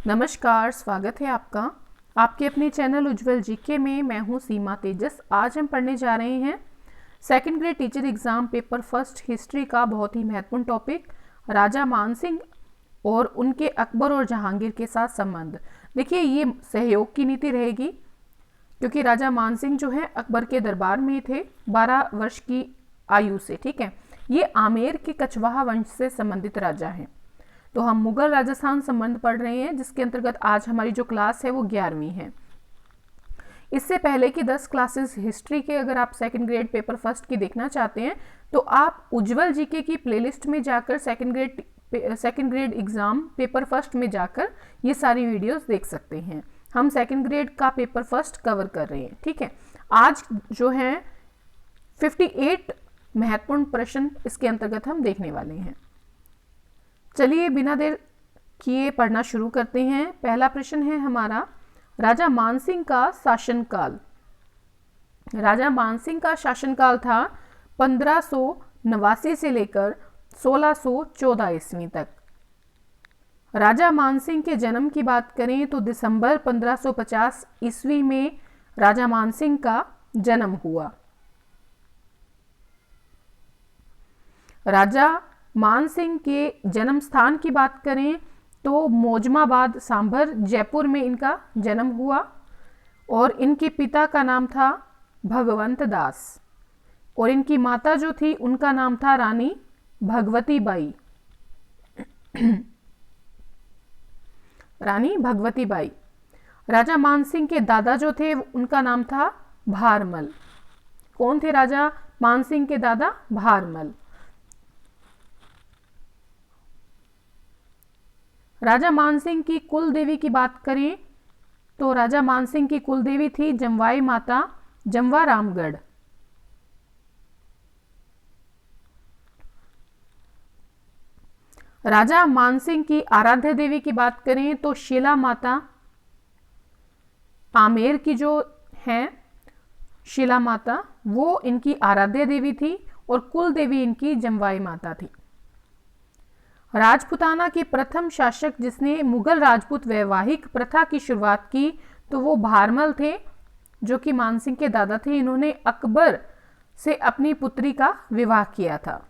नमस्कार, स्वागत है आपका आपके अपने चैनल उज्जवल जीके में। मैं हूं सीमा तेजस। आज हम पढ़ने जा रहे हैं second grade teacher exam paper first history का बहुत ही महत्वपूर्ण टॉपिक राजा मानसिंह और उनके अकबर और जहांगीर के साथ संबंध। देखिए, ये सहयोग की नीति रहेगी क्योंकि राजा मानसिंह जो है अकबर के दरबार में थे 12 वर्ष की आयु से। ठीक है, ये आमेर के कछवाहा वंश से संबंधित राजा हैं। तो हम मुगल राजस्थान संबंध पढ़ रहे हैं, जिसके अंतर्गत आज हमारी जो क्लास है वो 11वीं है। इससे पहले की 10 क्लासेस हिस्ट्री के अगर आप सेकंड ग्रेड पेपर फर्स्ट की देखना चाहते हैं तो आप उज्जवल जीके की प्लेलिस्ट में जाकर second grade exam paper first में जाकर ये सारी वीडियोस देख सकते हैं। हम सेकंड ग्रेड का पेपर फर्स्ट कवर कर रहे हैं। ठीक है, आज जो है 58 महत्वपूर्ण प्रश्न इसके अंतर्गत हम देखने वाले हैं। चलिए बिना देर किए पढ़ना शुरू करते हैं। पहला प्रश्न है हमारा, राजा मानसिंह का शासनकाल। राजा मानसिंह का शासनकाल था 1589 से लेकर 1614 ईस्वी तक। राजा मानसिंह के जन्म की बात करें तो दिसंबर 1550 ईस्वी में राजा मानसिंह का जन्म हुआ। राजा मानसिंह के जन्म स्थान की बात करें तो मोजमाबाद सांभर जयपुर में इनका जन्म हुआ और इनके पिता का नाम था भगवंत दास और इनकी माता जो थी उनका नाम था रानी भगवती बाई। रानी भगवती बाई। राजा मानसिंह के दादा जो थे उनका नाम था भारमल। कौन थे राजा मानसिंह के दादा? भारमल। राजा मानसिंह की कुल देवी की बात करें तो राजा मानसिंह की कुल देवी थी जमवाई माता जमवा रामगढ़। राजा मानसिंह की आराध्य देवी की बात करें तो शीला माता आमेर की जो है शीला माता, वो इनकी आराध्य देवी थी और कुल देवी इनकी जमवाई माता थी। राजपूताना के प्रथम शासक जिसने मुगल राजपूत वैवाहिक प्रथा की शुरुआत की तो वो भारमल थे, जो कि मानसिंह के दादा थे। इन्होंने अकबर से अपनी पुत्री का विवाह किया था।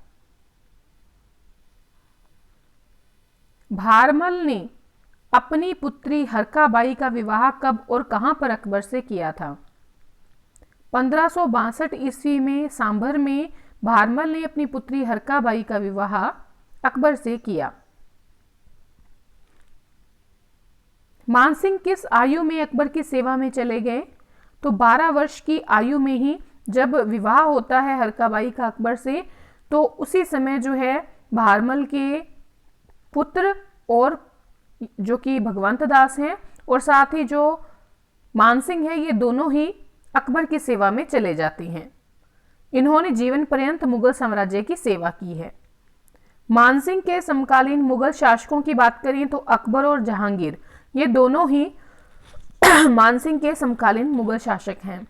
भारमल ने अपनी पुत्री हरकाबाई का विवाह कब और कहां पर अकबर से किया था? 1562 ईस्वी में सांभर में भारमल ने अपनी पुत्री हरकाबाई का विवाह अकबर से किया। मानसिंह किस आयु में अकबर की सेवा में चले गए? तो 12 वर्ष की आयु में ही जब विवाह होता है हरकाबाई का अकबर से, तो उसी समय जो है भारमल के पुत्र और जो कि भगवंत दास हैं और साथ ही जो मानसिंह है, ये दोनों ही अकबर की सेवा में चले जाती हैं। इन्होंने जीवन पर्यंत मुगल साम्राज्य की सेवा की है। मानसिंह के समकालीन मुगल शासकों की बात करें तो अकबर और जहांगीर, ये दोनों ही मानसिंह के समकालीन मुगल शासक हैं।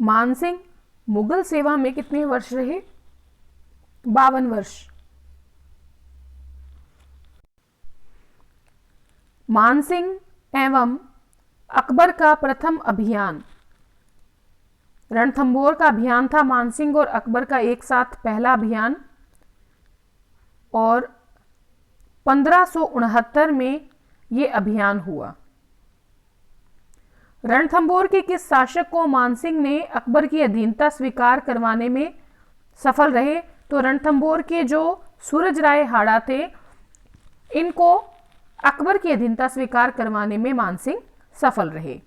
मानसिंह मुगल सेवा में कितने वर्ष रहे? 52 वर्ष। मानसिंह एवं अकबर का प्रथम अभियान रणथंभौर का अभियान था। मानसिंह और अकबर का एक साथ पहला अभियान, और 1569 में यह अभियान हुआ। रणथंभौर के किस शासक को मानसिंह ने अकबर की अधीनता स्वीकार करवाने में सफल रहे? तो रणथंभौर के जो सूरज राय हाड़ा थे, इनको अकबर की अधीनता स्वीकार करवाने में मानसिंह सफल रहे।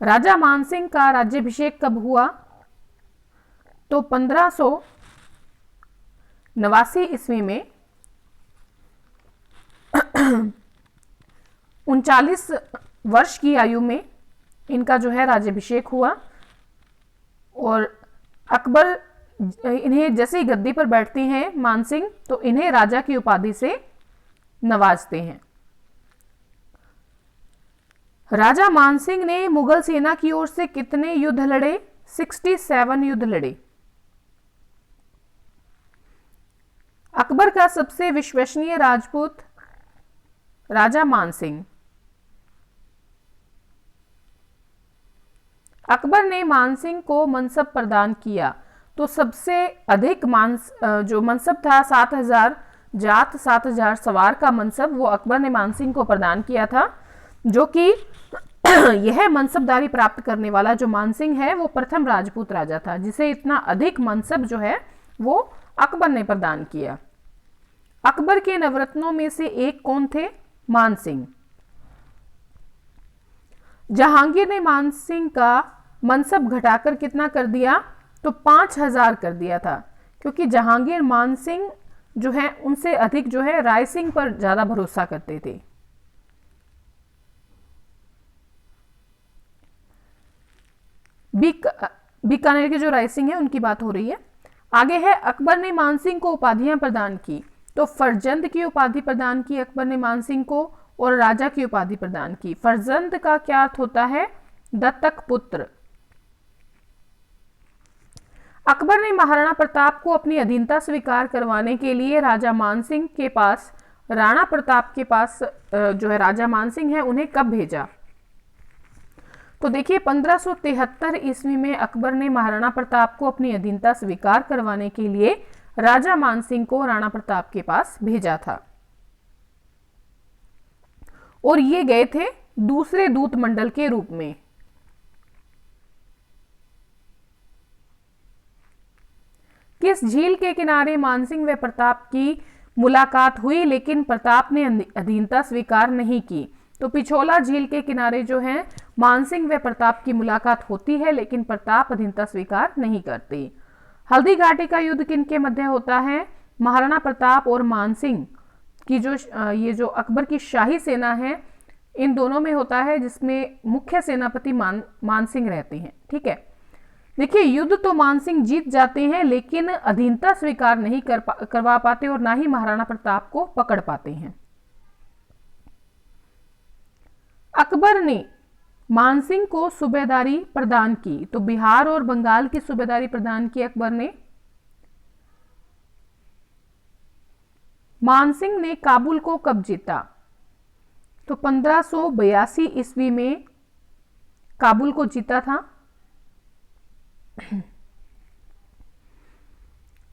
राजा मानसिंह का राज्याभिषेक कब हुआ? तो 1589 ईस्वी में 39 वर्ष की आयु में इनका जो है राज्याभिषेक हुआ और अकबर इन्हें जैसे ही गद्दी पर बैठते हैं मानसिंह, तो इन्हें राजा की उपाधि से नवाजते हैं। राजा मानसिंह ने मुगल सेना की ओर से कितने युद्ध लड़े? 67 युद्ध लड़े। अकबर का सबसे विश्वसनीय राजपूत? राजा मानसिंह। अकबर ने मानसिंह को मनसब प्रदान किया, तो सबसे अधिक जो मनसब था 7000 जात 7000 सवार का मनसब, वो अकबर ने मानसिंह को प्रदान किया था, जो कि यह मनसबदारी प्राप्त करने वाला जो मानसिंह है वो प्रथम राजपूत राजा था जिसे इतना अधिक मनसब जो है वो अकबर ने प्रदान किया। अकबर के नवरत्नों में से एक कौन थे? मानसिंह। जहांगीर ने मानसिंह का मनसब घटाकर कितना कर दिया? तो 5000 कर दिया था, क्योंकि जहांगीर मानसिंह जो है उनसे अधिक जो है राय सिंह पर ज्यादा भरोसा करते थे। बीकानेर के जो राय सिंह है उनकी बात हो रही है। आगे है, अकबर ने मानसिंह को उपाधियां प्रदान की, तो फरजंद की उपाधि प्रदान की अकबर ने मानसिंह को, और राजा की उपाधि प्रदान की। फरजंद का क्या अर्थ होता है? दत्तक पुत्र। अकबर ने महाराणा प्रताप को अपनी अधीनता स्वीकार करवाने के लिए राजा मानसिंह के पास, राणा प्रताप के पास जो है राजा मानसिंह है, उन्हें कब भेजा? तो देखिए 1573 ईस्वी में अकबर ने महाराणा प्रताप को अपनी अधीनता स्वीकार करवाने के लिए राजा मानसिंह को राणा प्रताप के पास भेजा था, और ये गए थे दूसरे दूत मंडल के रूप में। किस झील के किनारे मानसिंह व प्रताप की मुलाकात हुई लेकिन प्रताप ने अधीनता स्वीकार नहीं की? तो पिछोला झील के किनारे जो है मानसिंह व प्रताप की मुलाकात होती है, लेकिन प्रताप अधीनता स्वीकार नहीं करते। हल्दी घाटी का युद्ध किनके मध्य होता है? महाराणा प्रताप और मानसिंह की ये जो अकबर की शाही सेना है, इन दोनों में होता है, जिसमें मुख्य सेनापति मानसिंह रहते हैं। ठीक है, देखिए युद्ध तो मानसिंह जीत जाते हैं, लेकिन अधीनता स्वीकार नहीं करवा पाते और ना ही महाराणा प्रताप को पकड़ पाते हैं। अकबर ने मानसिंह को सूबेदारी प्रदान की, तो बिहार और बंगाल की सूबेदारी प्रदान की अकबर ने। मानसिंह ने काबुल को कब जीता? तो 1582 ईस्वी में काबुल को जीता था।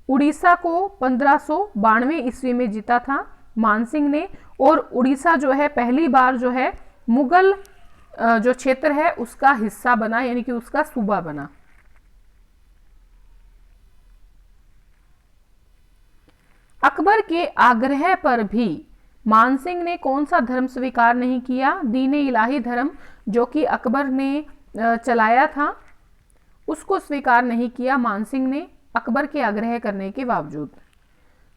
उड़ीसा को 1592 ईस्वी में जीता था मानसिंह ने, और उड़ीसा जो है पहली बार जो है मुगल जो क्षेत्र है उसका हिस्सा बना, यानी कि उसका सूबा बना। अकबर के आग्रह पर भी मानसिंह ने कौन सा धर्म स्वीकार नहीं किया? दीन-ए इलाही धर्म जो कि अकबर ने चलाया था उसको स्वीकार नहीं किया मानसिंह ने, अकबर के आग्रह करने के बावजूद।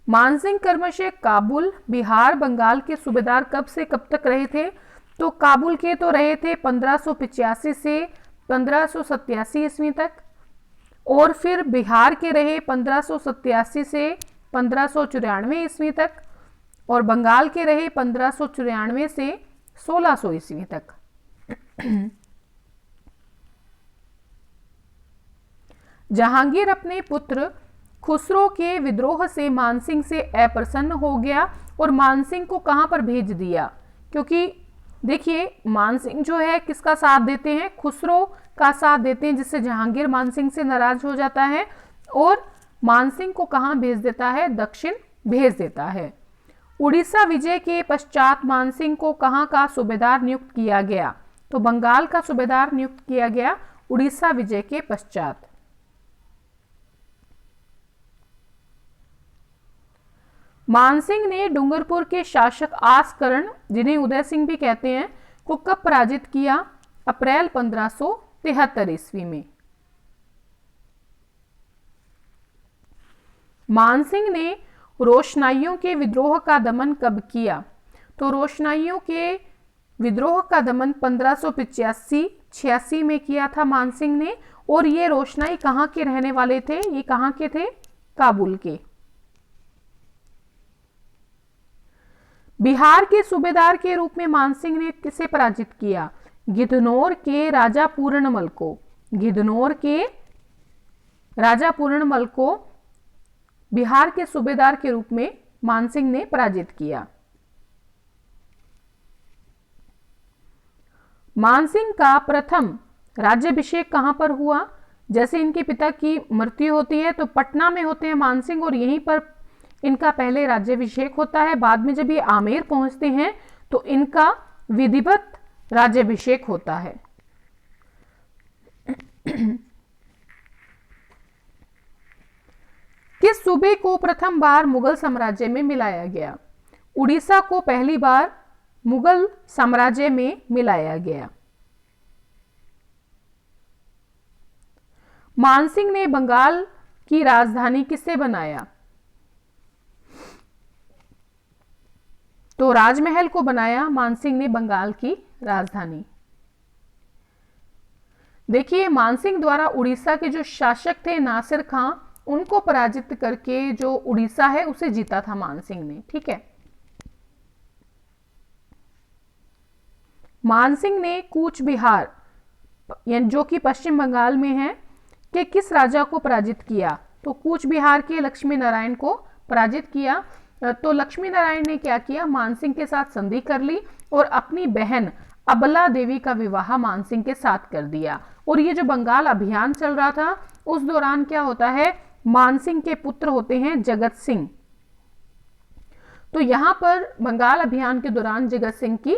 मानसिंह क्रमशः काबुल, बिहार, बंगाल के सूबेदार कब से कब तक रहे थे? तो काबुल के तो रहे थे 1585 से 1587 ईस्वी तक, और फिर बिहार के रहे 1587 से 1594 ईस्वी तक, और बंगाल के रहे 1594 से 1600 ईस्वी तक। जहांगीर अपने पुत्र खुसरो के विद्रोह से मानसिंह से अप्रसन्न हो गया और मानसिंह को कहां पर भेज दिया? क्योंकि देखिए मानसिंह जो है किसका साथ देते हैं? खुसरो का साथ देते हैं, जिससे जहांगीर मानसिंह से नाराज हो जाता है और मानसिंह को कहां भेज देता है? दक्षिण भेज देता है। उड़ीसा विजय के पश्चात मानसिंह को कहां का सूबेदार नियुक्त किया गया? तो बंगाल का सूबेदार नियुक्त किया गया उड़ीसा विजय के पश्चात। मानसिंह ने डूंगरपुर के शासक आसकरण, जिन्हें उदय सिंह भी कहते हैं, को कब पराजित किया? अप्रैल 1573 ईस्वी में। मानसिंह ने रोशनाइयों के विद्रोह का दमन कब किया? तो रोशनाइयों के विद्रोह का दमन 1585-86 में किया था मानसिंह ने, और ये रोशनाई कहाँ के रहने वाले थे? ये कहाँ के थे? काबुल के। बिहार के सूबेदार के रूप में मानसिंह ने किसे पराजित किया? गिद्धनौर के राजा पूर्णमल को, गिद्धनौर के राजा पूर्णमल को बिहार के सूबेदार के रूप में मानसिंह ने पराजित किया। मानसिंह का प्रथम राज्याभिषेक कहां पर हुआ? जैसे इनके पिता की मृत्यु होती है तो पटना में होते हैं मानसिंह, और यहीं पर इनका पहले राज्याभिषेक होता है। बाद में जब ये आमेर पहुंचते हैं तो इनका विधिवत राज्याभिषेक होता है। किस सूबे को प्रथम बार मुगल साम्राज्य में मिलाया गया? उड़ीसा को पहली बार मुगल साम्राज्य में मिलाया गया। मानसिंह ने बंगाल की राजधानी किससे बनाया? तो राजमहल को बनाया मानसिंह ने बंगाल की राजधानी। देखिए, मानसिंह द्वारा उड़ीसा के जो शासक थे नासिर खां, उनको पराजित करके जो उड़ीसा है उसे जीता था मानसिंह ने। ठीक है, मानसिंह ने कूच बिहार जो कि पश्चिम बंगाल में है के किस राजा को पराजित किया? तो कूच बिहार के लक्ष्मी नारायण को पराजित किया। तो लक्ष्मी नारायण ने क्या किया? मानसिंह के साथ संधि कर ली और अपनी बहन अबला देवी का विवाह मानसिंह के साथ कर दिया। और ये जो बंगाल अभियान चल रहा था उस दौरान क्या होता है, मानसिंह के पुत्र होते हैं जगत सिंह। तो यहां पर बंगाल अभियान के दौरान जगत सिंह की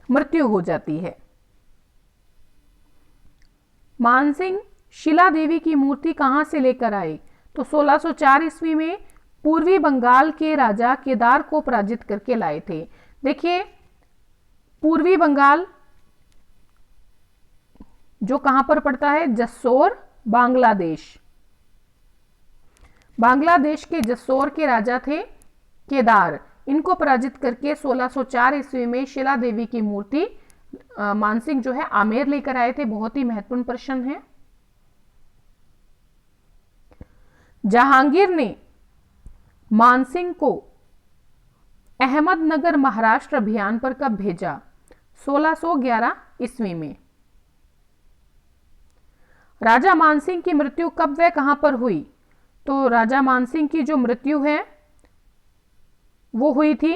मृत्यु हो जाती है। मानसिंह शिला देवी की मूर्ति कहां से लेकर आए? तो 1604 ईस्वी में पूर्वी बंगाल के राजा केदार को पराजित करके लाए थे। देखिए, पूर्वी बंगाल जो कहां पर पड़ता है? जसोर, बांग्लादेश। बांग्लादेश के जसोर के राजा थे केदार। इनको पराजित करके 1604 ईस्वी में शिला देवी की मूर्ति मानसिंह जो है आमेर लेकर आए थे। बहुत ही महत्वपूर्ण प्रश्न है। जहांगीर ने मानसिंह को अहमदनगर महाराष्ट्र अभियान पर कब भेजा? 1611 ईस्वी में। राजा मानसिंह की मृत्यु कब व कहां पर हुई? तो राजा मानसिंह की जो मृत्यु है वो हुई थी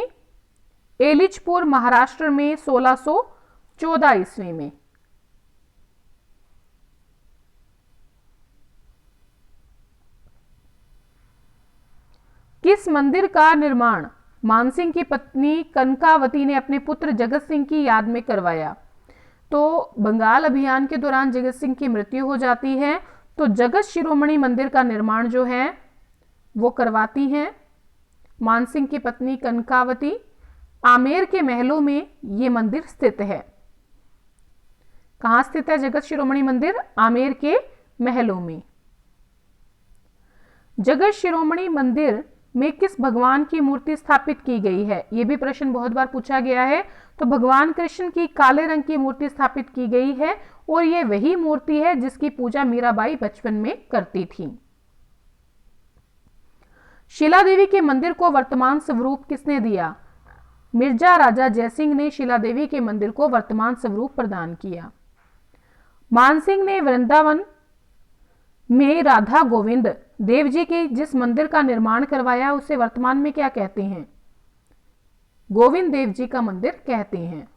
एलिचपुर महाराष्ट्र में 1614 ईस्वी में। किस मंदिर का निर्माण मानसिंह की पत्नी कनकावती ने अपने पुत्र जगत सिंह की याद में करवाया? तो बंगाल अभियान के दौरान जगत सिंह की मृत्यु हो जाती है, तो जगत शिरोमणि मंदिर का निर्माण जो है वो करवाती हैं मानसिंह की पत्नी कनकावती। आमेर के महलों में ये मंदिर स्थित है। कहां स्थित है जगत शिरोमणि मंदिर? आमेर के महलों में। जगत शिरोमणि मंदिर में किस भगवान की मूर्ति स्थापित की गई है? यह भी प्रश्न बहुत बार पूछा गया है। तो भगवान कृष्ण की काले रंग की मूर्ति स्थापित की गई है, और यह वही मूर्ति है जिसकी पूजा मीराबाई बचपन में करती थी। शिला देवी के मंदिर को वर्तमान स्वरूप किसने दिया? मिर्जा राजा जयसिंह ने शिला देवी के मंदिर को वर्तमान स्वरूप प्रदान किया। मानसिंह ने वृंदावन में राधा गोविंद देव जी के जिस मंदिर का निर्माण करवाया उसे वर्तमान में क्या कहते हैं? गोविंद देव जी का मंदिर कहते हैं।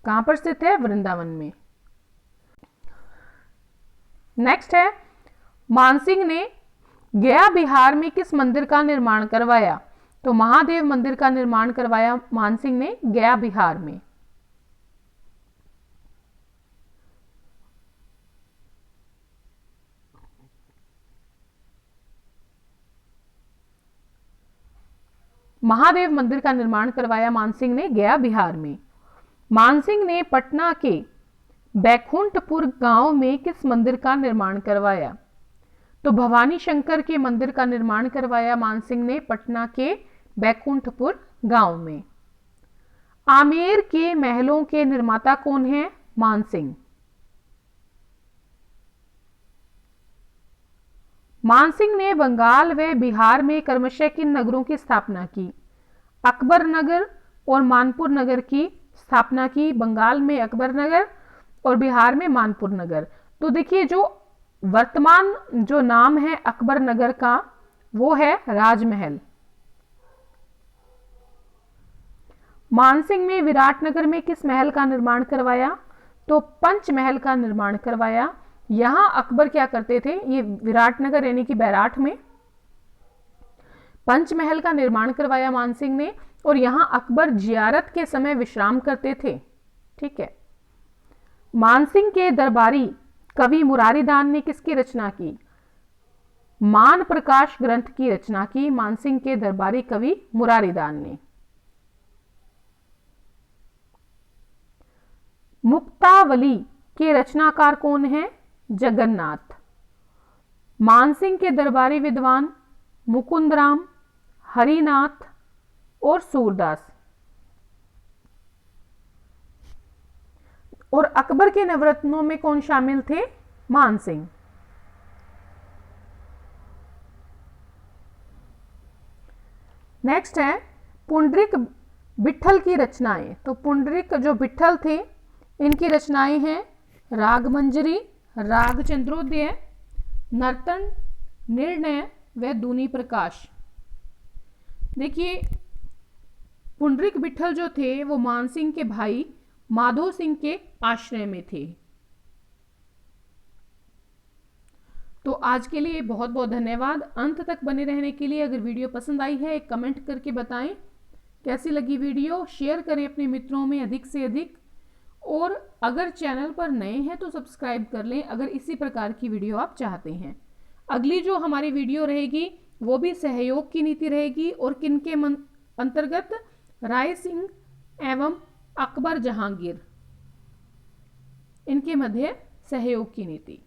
कहां पर स्थित है? वृंदावन में। नेक्स्ट है, मानसिंह ने गया बिहार में किस मंदिर का निर्माण करवाया? तो महादेव मंदिर का निर्माण करवाया मानसिंह ने गया बिहार में। महादेव मंदिर का निर्माण करवाया मानसिंह ने गया बिहार में। मानसिंह ने पटना के बैकुंठपुर गांव में किस मंदिर का निर्माण करवाया? तो भवानी शंकर के मंदिर का निर्माण करवाया मानसिंह ने पटना के बैकुंठपुर गांव में। आमेर के महलों के निर्माता कौन है? मानसिंह। मानसिंह ने बंगाल व बिहार में क्रमशः किन नगरों की स्थापना की? अकबर नगर और मानपुर नगर की स्थापना की, बंगाल में अकबर नगर और बिहार में मानपुर नगर। तो देखिए जो वर्तमान जो नाम है अकबर नगर का वो है राजमहल। मानसिंह ने विराटनगर में किस महल का निर्माण करवाया? तो पंचमहल का निर्माण करवाया। यहां अकबर क्या करते थे, ये विराटनगर यानी कि बैराठ में पंचमहल का निर्माण करवाया मानसिंह ने, और यहां अकबर जियारत के समय विश्राम करते थे। ठीक है। मानसिंह के दरबारी कवि मुरारीदान ने किसकी रचना की? मान प्रकाश ग्रंथ की रचना की मानसिंह के दरबारी कवि मुरारीदान ने। मुक्तावली के रचनाकार कौन है? जगन्नाथ। मानसिंह के दरबारी विद्वान मुकुंदराम, हरिनाथ और सूरदास। और अकबर के नवरत्नों में कौन शामिल थे? मानसिंह। नेक्स्ट है पुंडरीक विट्ठल की रचनाएं। तो पुंडरीक जो विट्ठल थे इनकी रचनाएं हैं राग मंजरी, राग चंद्रोदय, नर्तन, निर्णय व दूनी प्रकाश। देखिए पुंडरीक विट्ठल जो थे वो मानसिंह के भाई माधो सिंह के आश्रय में थे। तो आज के लिए बहुत बहुत धन्यवाद अंत तक बने रहने के लिए। अगर वीडियो पसंद आई है एक कमेंट करके बताएं कैसी लगी वीडियो, शेयर करें अपने मित्रों में अधिक से अधिक, और अगर चैनल पर नए हैं तो सब्सक्राइब कर लें अगर इसी प्रकार की वीडियो आप चाहते हैं। अगली जो हमारी वीडियो रहेगी वो भी सहयोग की नीति रहेगी, और किनके अंतर्गत? राय सिंह एवं अकबर जहांगीर, इनके मध्य सहयोग की नीति।